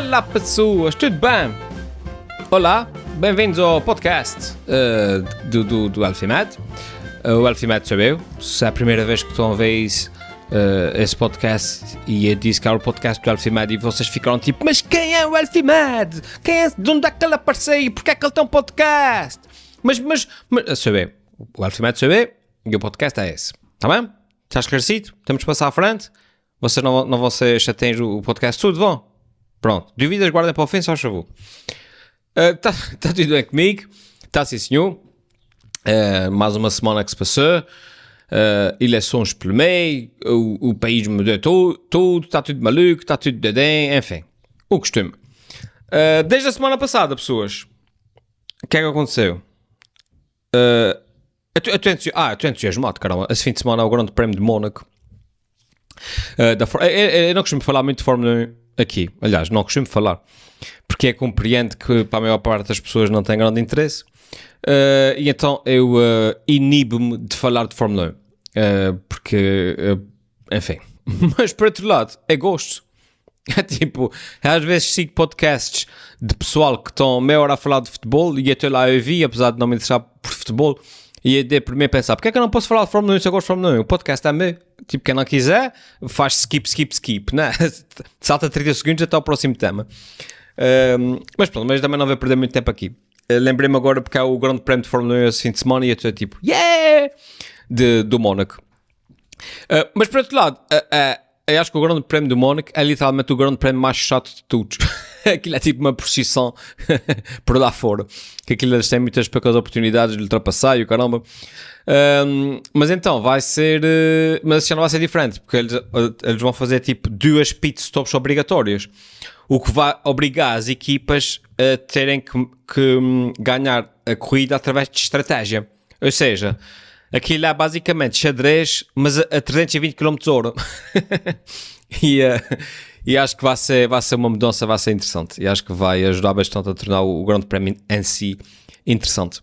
Olá pessoas, tudo bem? Olá, bem-vindos ao podcast do Alfimed. O Alfimed sou eu. Se é a primeira vez que estão a ver esse podcast e eu disse que era o podcast do Alfimed e vocês ficaram tipo, mas quem é o Alfimed? Quem é? De onde é que ele apareceu? Porquê é que ele tem um podcast? Mas sou eu. O Alfimed sou eu e o podcast é esse. Tá bem? Está esclarecido? Temos de passar à frente? Vocês não vão ser chateiros o podcast tudo, vão? Pronto. Dúvidas guardem para o fim, só favor. Tá tudo bem comigo? Tá sim, senhor. Mais uma semana que se passou. Eleições pelo meio. O país mudou tudo. Está tudo maluco. Está tudo dedém. Enfim. O costume. Desde a semana passada, pessoas. O que é que aconteceu? Estou entusiasmado, caramba. Esse fim de semana é o Grande Prémio de Mónaco. Eu não costumo falar muito de Fórmula 1 aqui. Aliás, não costumo falar. Porque compreendo que para a maior parte das pessoas não tem grande interesse. E então eu inibo-me de falar de Fórmula 1. Porque, enfim. Mas por outro lado, é gosto. É tipo, às vezes sigo podcasts de pessoal que estão meia hora a falar de futebol e eu estou lá a ouvir, apesar de não me interessar por futebol. E eu dei por mim a pensar, porque é que eu não posso falar de Fórmula 1 se eu gosto de Fórmula 1? O podcast é meu. Tipo, quem não quiser, faz skip, né? Salta 30 segundos até ao próximo tema. Mas pronto, mas também não vai perder muito tempo aqui. Lembrei-me agora porque é o Grande Prémio de Fórmula 1 esse fim de semana e eu estou tipo, yeah! Do Mónaco. Mas por outro lado, eu acho que o Grande Prémio do Mónaco é literalmente o Grande Prémio mais chato de todos. Aquilo é tipo uma procissão por lá fora. Que aquilo eles têm muitas poucas oportunidades de ultrapassar e o caramba. Mas então vai ser. Mas já não vai ser diferente, porque eles vão fazer tipo 2 pit stops obrigatórias. O que vai obrigar as equipas a terem que ganhar a corrida através de estratégia. Ou seja, aquilo é basicamente xadrez, mas a 320 km/h. E acho que vai ser uma mudança, vai ser interessante. E acho que vai ajudar bastante a tornar o Grande Prémio em si interessante.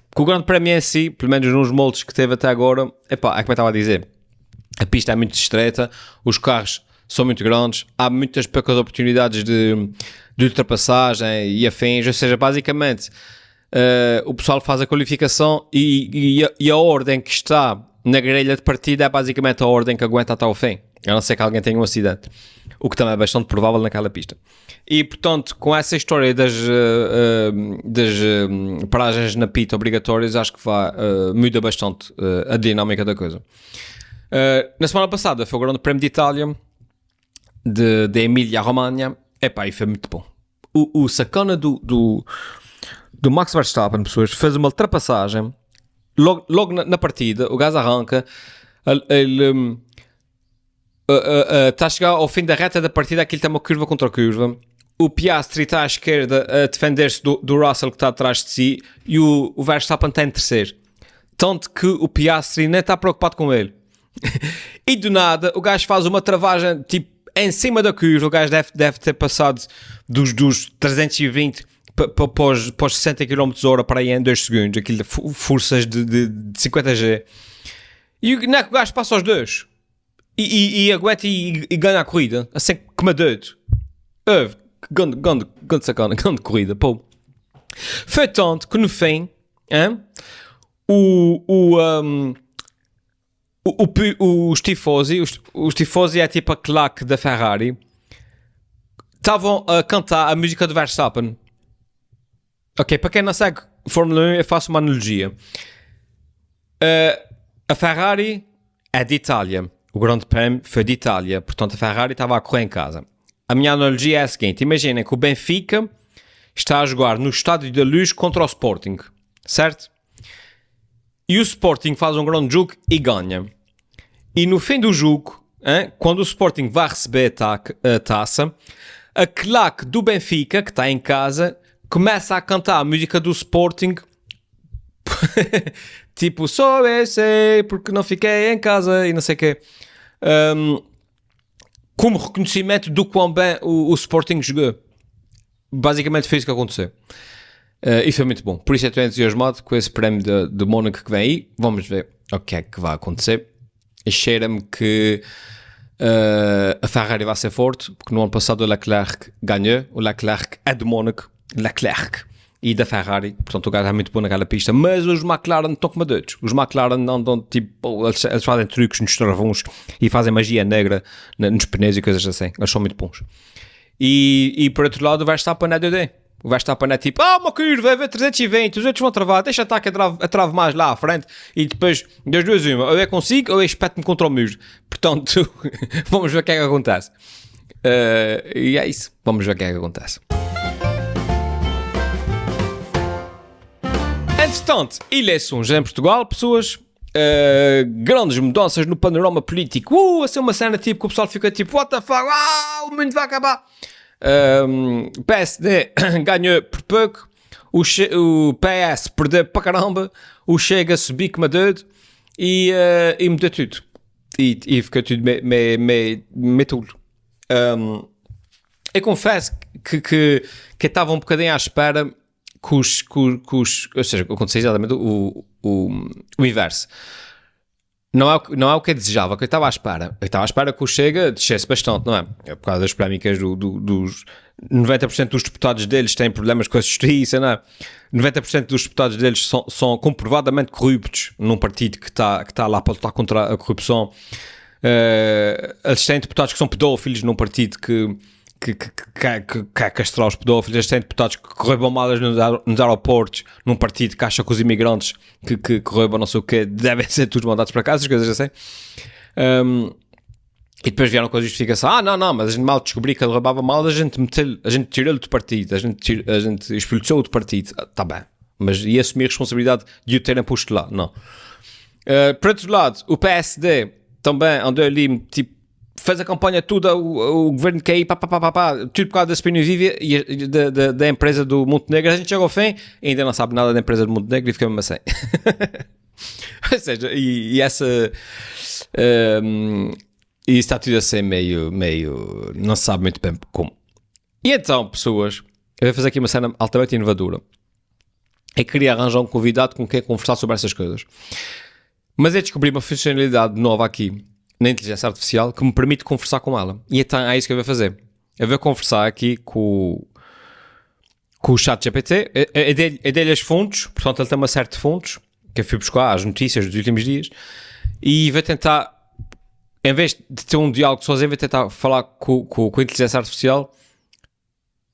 Porque o Grande Prémio em si, pelo menos nos moldes que teve até agora, é como eu estava a dizer, a pista é muito estreita, os carros são muito grandes, há muitas poucas oportunidades de ultrapassagem e afins, ou seja, basicamente o pessoal faz a qualificação e a ordem que está na grelha de partida é basicamente a ordem que aguenta até ao fim, a não ser que alguém tenha um acidente, o que também é bastante provável naquela pista. E portanto, com essa história das paragens na pista obrigatórias, acho que muda bastante a dinâmica da coisa. Na semana passada foi o Grande Prémio de Itália, de Emília-Romanha, e foi muito bom. O sacana do Max Verstappen, pessoas, fez uma ultrapassagem logo na partida. O gajo arranca, ele está a chegar ao fim da reta da partida, aquilo tem uma curva contra curva. O Piastri está à esquerda a defender-se do Russell que está atrás de si e o Verstappen está em terceiro. Tanto que o Piastri nem está preocupado com ele. E do nada o gajo faz uma travagem tipo em cima da curva. O gajo deve ter passado dos 320 para os 60 km/h para aí em 2 segundos. Aquilo de forças de 50G. E o gajo passa aos 2. E aguenta e ganha a corrida. Assim como a doido. Grande sacana, grande corrida. Pô. Foi tanto que no fim os tifosi é tipo a claque da Ferrari, estavam a cantar a música do Verstappen. Ok, para quem não segue Fórmula 1, eu faço uma analogia. A Ferrari é de Itália, o Grande Prémio foi de Itália, portanto a Ferrari estava a correr em casa. A minha analogia é a seguinte: imaginem que o Benfica está a jogar no Estádio da Luz contra o Sporting, certo? E o Sporting faz um grande jogo e ganha. E no fim do jogo, quando o Sporting vai receber a taça, a claque do Benfica, que está em casa, começa a cantar a música do Sporting, tipo, só eu sei porque não fiquei em casa e não sei o quê, como reconhecimento do quão bem o Sporting jogou. Basicamente foi isso que aconteceu. E foi muito bom. Por isso eu estou entusiasmado com esse prémio de Mónaco que vem aí. Vamos ver o que é que vai acontecer. Cheira-me que a Ferrari vai ser forte, porque no ano passado o Leclerc ganhou, o Leclerc é de Mónaco, Leclerc, e da Ferrari, portanto o gajo é muito bom naquela pista, mas os McLaren estão como doidos. Os McLaren não dão, tipo, eles fazem truques nos travões e fazem magia negra nos pneus e coisas assim, eles são muito bons. E por outro lado o Verstappen é DD. O Verstappen é tipo, uma curva, vai ver 320, os outros vão travar, deixa estar que a trave mais lá à frente, e depois, das duas uma, ou eu consigo, ou eu espeto-me contra o muro. Portanto, vamos ver o que é que acontece. E é isso, vamos ver o que é que acontece. Entretanto, eleições em Portugal, pessoas, grandes mudanças no panorama político. Assim uma cena tipo que o pessoal fica tipo, what the fuck, o mundo vai acabar. O PSD ganhou por pouco, o PS perdeu para caramba, o Chega subiu como dedo e mudou tudo. E ficou tudo meio tudo. Eu confesso que estava um bocadinho à espera que os ou seja, aconteceu exatamente o inverso. Não é o que eu desejava, que eu estava à espera. Eu estava à espera que o Chega descesse bastante, não é? Por causa das polémicas dos 90% dos deputados deles têm problemas com a justiça, não é? 90% dos deputados deles são comprovadamente corruptos num partido que está lá para lutar contra a corrupção. Eles têm deputados que são pedófilos num partido que quer castrar os pedófilos. Eles têm deputados que roubam malas nos aeroportos num partido que acha que os imigrantes que roubam não sei o quê devem ser todos mandados para casa, as coisas assim. E depois vieram com a justificação, não, mas a gente mal descobri que ele roubava malas, a gente tirou-lhe do partido, a gente expulsou-o do partido. Tá bem, mas ia assumir a responsabilidade de o terem posto lá? Não. Por outro lado, o PSD também andou ali, tipo, fez a campanha toda, o governo quer ir, tudo por causa da Spinning Viva e da empresa do Montenegro. A gente chega ao fim e ainda não sabe nada da empresa do Montenegro e fica mesmo assim. Ou seja, e essa... e está tudo assim meio... não se sabe muito bem como. E então, pessoas, eu vou fazer aqui uma cena altamente inovadora. Eu queria arranjar um convidado com quem conversar sobre essas coisas. Mas eu descobri uma funcionalidade nova aqui na inteligência artificial que me permite conversar com ela. E então é isso que eu vou fazer. Eu vou conversar aqui com o ChatGPT. Eu dei-lhe as fontes, portanto ele tem uma série de fontes que eu fui buscar, as notícias dos últimos dias, e vou tentar, em vez de ter um diálogo sozinho, vou tentar falar com a inteligência artificial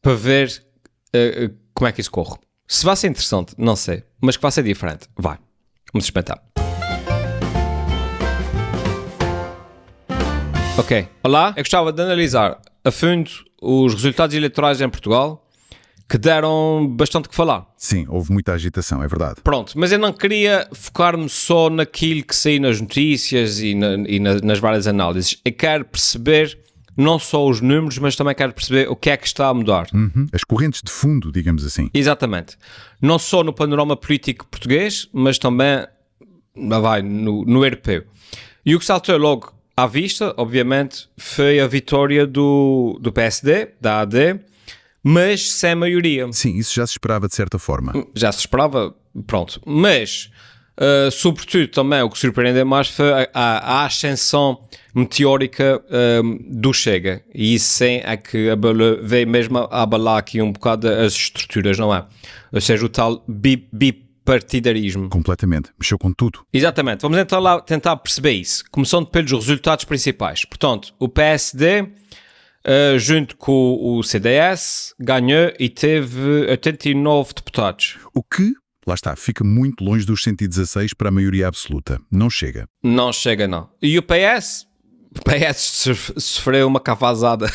para ver como é que isso corre. Se vai ser interessante, não sei, mas que vai ser diferente, vai. Vamos experimentar. Ok, olá, eu gostava de analisar a fundo os resultados eleitorais em Portugal, que deram bastante que falar. Sim, houve muita agitação, é verdade. Pronto, mas eu não queria focar-me só naquilo que saiu nas notícias e nas várias análises. Eu quero perceber não só os números, mas também quero perceber o que é que está a mudar. As correntes de fundo, digamos assim. Exatamente. Não só no panorama político português, mas também no europeu. E o que saltou logo à vista, obviamente, foi a vitória do PSD, da AD, mas sem maioria. Sim, isso já se esperava de certa forma. Já se esperava, pronto. Mas, sobretudo, também o que surpreendeu mais foi a ascensão meteórica do Chega. E isso sim é que veio mesmo a abalar aqui um bocado as estruturas, não é? Ou seja, o tal bipartidarismo. Completamente. Mexeu com tudo. Exatamente. Vamos então lá tentar perceber isso, começando pelos resultados principais. Portanto, o PSD, junto com o CDS, ganhou e teve 89 deputados. O que, lá está, fica muito longe dos 116 para a maioria absoluta. Não chega. Não chega, não. E o PS? O PS sofreu uma cavazada,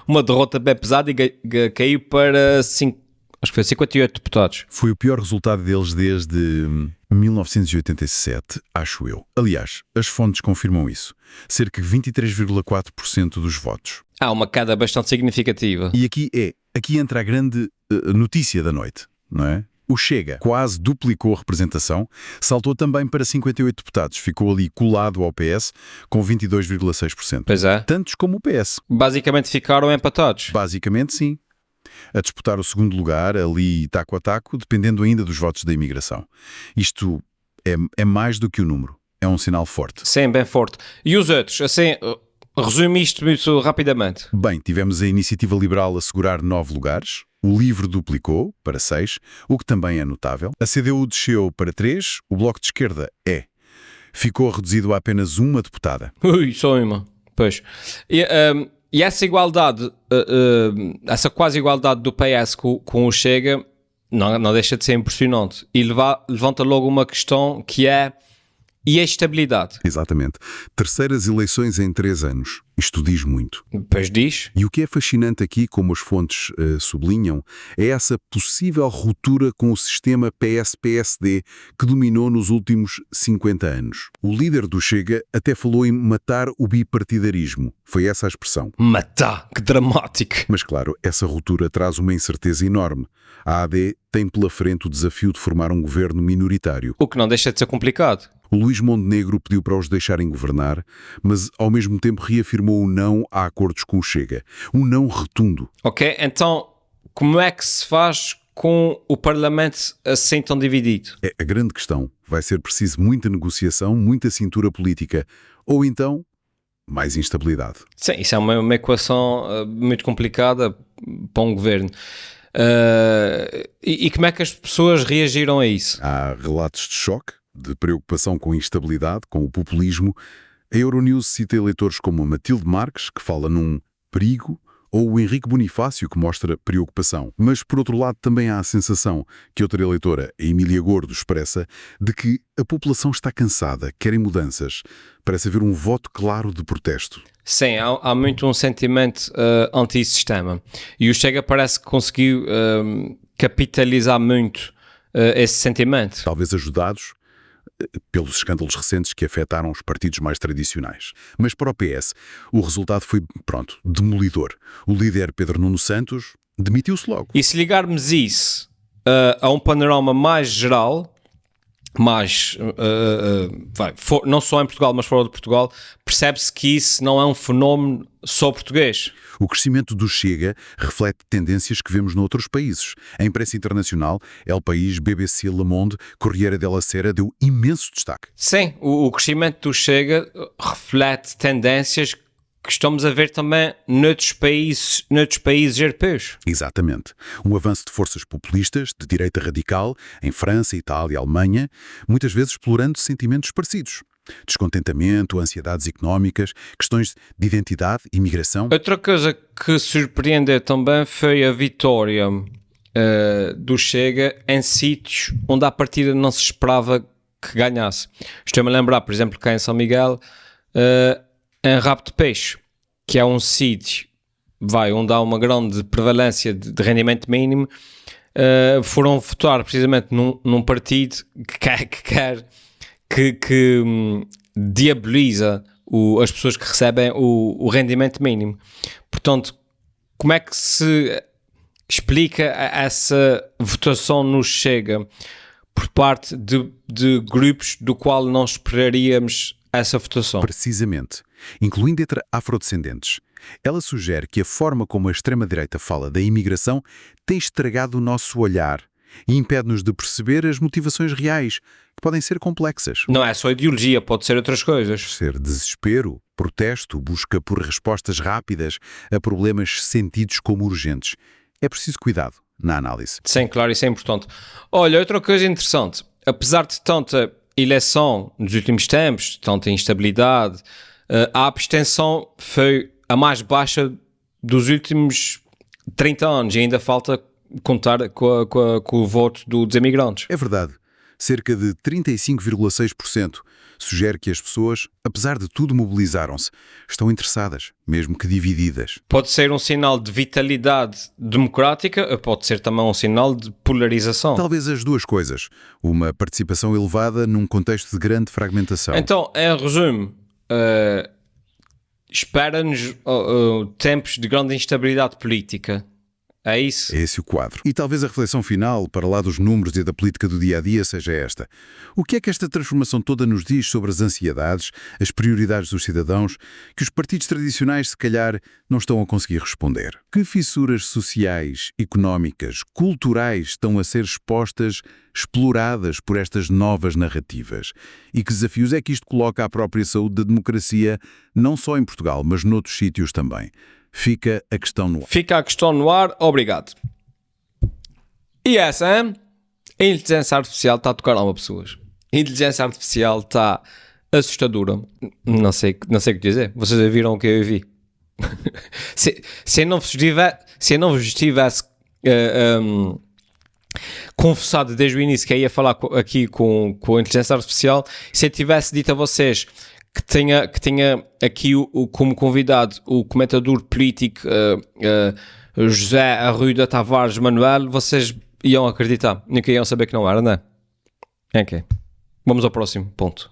uma derrota bem pesada e caiu para 58 deputados. Foi o pior resultado deles desde 1987, acho eu. Aliás, as fontes confirmam isso. Cerca de 23,4% dos votos. Há uma queda bastante significativa. E aqui entra a grande notícia da noite, não é? O Chega quase duplicou a representação, saltou também para 58 deputados, ficou ali colado ao PS com 22,6%. Pois é. Tantos como o PS. Basicamente ficaram empatados. Basicamente, sim. A disputar o segundo lugar, ali taco a taco, dependendo ainda dos votos da imigração. Isto é mais do que o número. É um sinal forte. Sim, bem forte. E os outros, assim, resume isto muito rapidamente. Bem, tivemos a Iniciativa Liberal a segurar 9 lugares, o LIVRE duplicou para 6, o que também é notável. A CDU desceu para 3, o Bloco de Esquerda ficou reduzido a apenas uma deputada. Ui, só uma. Pois. E essa igualdade, essa quase igualdade do PS com o Chega, não deixa de ser impressionante. E levanta logo uma questão que é: e a estabilidade? Exatamente. Terceiras eleições em 3 anos. Isto diz muito. Pois diz. E o que é fascinante aqui, como as fontes sublinham, é essa possível ruptura com o sistema PS-PSD que dominou nos últimos 50 anos. O líder do Chega até falou em matar o bipartidarismo. Foi essa a expressão. Matar, que dramático. Mas claro, essa ruptura traz uma incerteza enorme. A AD tem pela frente o desafio de formar um governo minoritário. O que não deixa de ser complicado. O Luís Montenegro pediu para os deixarem governar, mas ao mesmo tempo reafirmou o não a acordos com o Chega. Um não rotundo. Ok, então como é que se faz com o Parlamento assim tão dividido? É a grande questão. Vai ser preciso muita negociação, muita cintura política. Ou então, mais instabilidade. Sim, isso é uma equação muito complicada para um governo. E como é que as pessoas reagiram a isso? Há relatos de choque, de preocupação com a instabilidade, com o populismo. A Euronews cita eleitores como a Matilde Marques, que fala num perigo, ou o Henrique Bonifácio, que mostra preocupação. Mas, por outro lado, também há a sensação que outra eleitora, a Emília Gordo, expressa de que a população está cansada, querem mudanças. Parece haver um voto claro de protesto. Sim, há muito um sentimento anti-sistema. E o Chega parece que conseguiu capitalizar muito esse sentimento. Talvez ajudados pelos escândalos recentes que afetaram os partidos mais tradicionais. Mas para o PS, o resultado foi, demolidor. O líder Pedro Nuno Santos demitiu-se logo. E se ligarmos isso a um panorama mais geral, não só em Portugal, mas fora de Portugal, percebe-se que isso não é um fenómeno só português. O crescimento do Chega reflete tendências que vemos noutros países. A imprensa internacional, El País, BBC, Le Monde, Corriere della Sera deu imenso destaque. Sim, o crescimento do Chega reflete tendências que estamos a ver também noutros países europeus. Exatamente. Um avanço de forças populistas, de direita radical, em França, Itália, Alemanha, muitas vezes explorando sentimentos parecidos. Descontentamento, ansiedades económicas, questões de identidade, imigração. Outra coisa que surpreendeu também foi a vitória do Chega em sítios onde à partida não se esperava que ganhasse. Estou-me a lembrar, por exemplo, cá em São Miguel, em Rabo de Peixe, que é um sítio onde há uma grande prevalência de rendimento mínimo, foram votar precisamente num partido que diaboliza as pessoas que recebem o rendimento mínimo. Portanto, como é que se explica essa votação no Chega por parte de grupos do qual não esperaríamos essa votação? Precisamente, incluindo entre afrodescendentes. Ela sugere que a forma como a extrema-direita fala da imigração tem estragado o nosso olhar e impede-nos de perceber as motivações reais, que podem ser complexas. Não é só ideologia, pode ser outras coisas. Ser desespero, protesto, busca por respostas rápidas a problemas sentidos como urgentes. É preciso cuidado na análise. Sim, claro, isso é importante. Olha, outra coisa interessante. Apesar de tanta eleição nos últimos tempos, tanta instabilidade, a abstenção foi a mais baixa dos últimos 30 anos e ainda falta contar com o voto dos imigrantes. É verdade. Cerca de 35,6% sugere que as pessoas, apesar de tudo, mobilizaram-se. Estão interessadas, mesmo que divididas. Pode ser um sinal de vitalidade democrática, pode ser também um sinal de polarização. Talvez as duas coisas. Uma participação elevada num contexto de grande fragmentação. Então, em resumo, espera-nos tempos de grande instabilidade política. É isso. É esse o quadro. E talvez a reflexão final, para lá dos números e da política do dia-a-dia, seja esta. O que é que esta transformação toda nos diz sobre as ansiedades, as prioridades dos cidadãos, que os partidos tradicionais, se calhar, não estão a conseguir responder? Que fissuras sociais, económicas, culturais estão a ser expostas, exploradas por estas novas narrativas? E que desafios é que isto coloca à própria saúde da democracia, não só em Portugal, mas noutros sítios também? Fica a questão no ar. Fica a questão no ar, obrigado. E essa, hein? A inteligência artificial está a tocar alma, pessoas. A inteligência artificial está assustadora. Não sei o que dizer. Vocês já viram o que eu vi? se eu não vos tivesse confessado desde o início que eu ia falar aqui com a inteligência artificial, se eu tivesse dito a vocês que tenha aqui como convidado o comentador político José Arruda Tavares Manuel, vocês iam acreditar, nunca iam saber que não era, não é? Ok, vamos ao próximo ponto.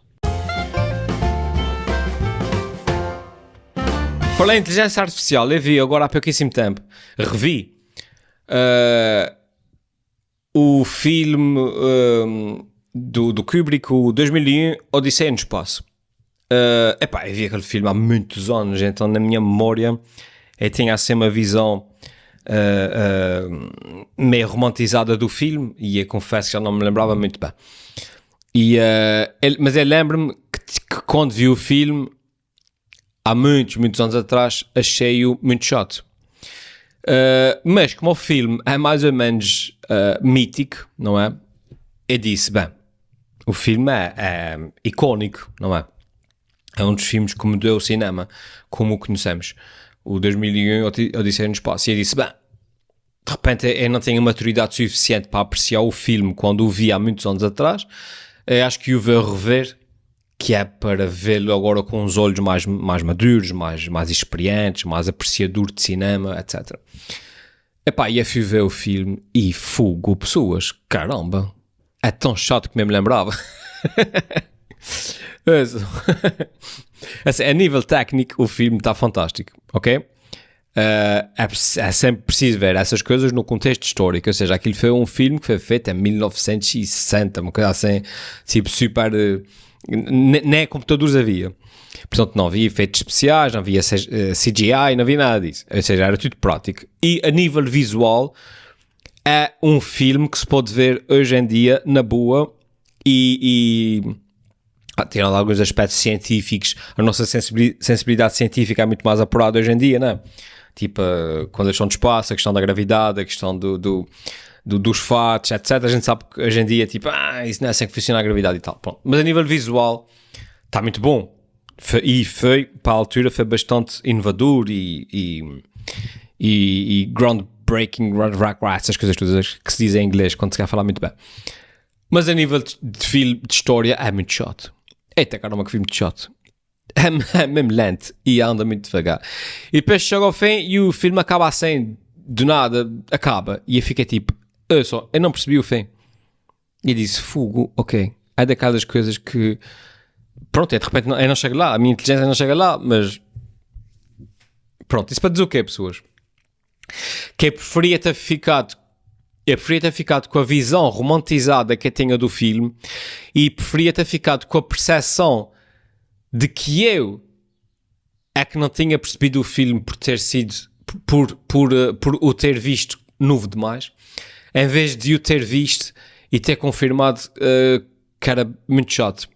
Falei em inteligência artificial, eu vi agora há pouquíssimo tempo, revi o filme do Kubrick, o 2001, Odisseia no Espaço. Eu vi aquele filme há muitos anos, então na minha memória eu tinha assim uma visão meio romantizada do filme, e eu confesso que já não me lembrava muito bem. Mas eu lembro-me que quando vi o filme, há muitos anos atrás, achei-o muito chato. Mas como o filme é mais ou menos mítico, não é? Eu disse, bem, o filme é icónico, não é? É um dos filmes que mudou o cinema, como o conhecemos. O 2001, Odisseia no Espaço. E eu disse, bem, de repente eu não tenho maturidade suficiente para apreciar o filme quando o vi há muitos anos atrás. Eu acho que o vou rever, que é para vê-lo agora com os olhos mais maduros, mais experientes, mais apreciador de cinema, etc. E eu fui ver o filme e fogo, pessoas, caramba, é tão chato que me lembrava. A nível técnico o filme está fantástico, ok? É sempre preciso ver essas coisas no contexto histórico, ou seja, aquilo foi um filme que foi feito em 1960, uma coisa assim, tipo super... nem computadores havia, portanto não havia efeitos especiais, não havia CGI, não havia nada disso, ou seja, era tudo prático. E a nível visual é um filme que se pode ver hoje em dia na boa tirando alguns aspectos científicos, a nossa sensibilidade científica é muito mais apurada hoje em dia, não é? Tipo, quando a questão do espaço, a questão da gravidade, a questão dos fatos, etc. A gente sabe que hoje em dia, tipo, isso não é assim que funciona a gravidade e tal. Pronto. Mas a nível visual, está muito bom. Foi, para a altura, foi bastante inovador e groundbreaking, essas coisas todas que se diz em inglês, quando se quer falar muito bem. Mas a nível de filme, de história, é muito chato. Eita, caramba, que filme de chato. É mesmo lento e anda muito devagar. E depois chega ao fim e o filme acaba assim, do nada, acaba. E eu fiquei tipo, eu não percebi o fim. E eu disse, fogo, ok. É daquelas coisas que, pronto, de repente eu não chego lá, a minha inteligência não chega lá, mas pronto, isso para dizer o quê, pessoas? Que eu preferia ter ficado com a visão romantizada que eu tinha do filme, e preferia ter ficado com a percepção de que eu é que não tinha percebido o filme por ter sido por o ter visto novo demais, em vez de o ter visto e ter confirmado que era muito chato.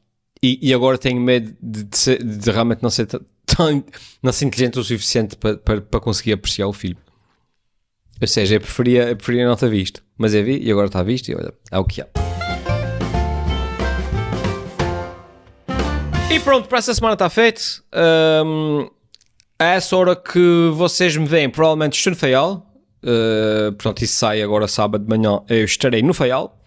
E agora tenho medo de realmente não ser não ser inteligente o suficiente para conseguir apreciar o filme. Ou seja, eu preferia não ter visto, mas eu vi e agora está visto e olha, é o que é. E pronto, para esta semana está feito. A essa hora que vocês me veem, provavelmente estou no Faial. Portanto, isso sai agora sábado de manhã, eu estarei no Faial.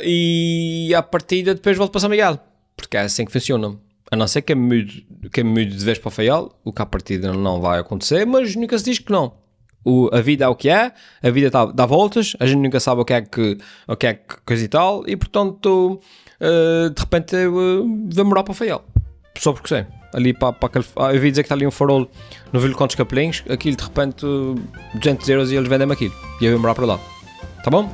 E à partida depois volto para São Miguel, porque é assim que funciona. A não ser que me mude de vez para o Faial, o que à partida não vai acontecer, mas nunca se diz que não. A vida é o que é, a vida dá voltas, a gente nunca sabe o que é que coisa e tal, e portanto de repente eu vou morar para o Faial. só porque sei. Ali para aquele... eu vi dizer que está ali um farol no Vila Conde dos Capelinhos, aquilo de repente 200 euros e eles vendem-me aquilo. E eu ia morar para lá. Tá bom?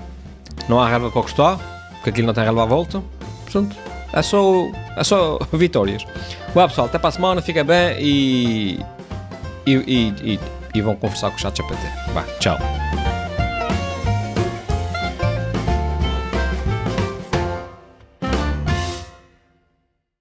Não há relva para gostar, porque aquilo não tem relva à volta. Portanto, é só vitórias. Ué, pessoal, até para a semana, fica bem e vão conversar com o ChatGPT. Vá, tchau.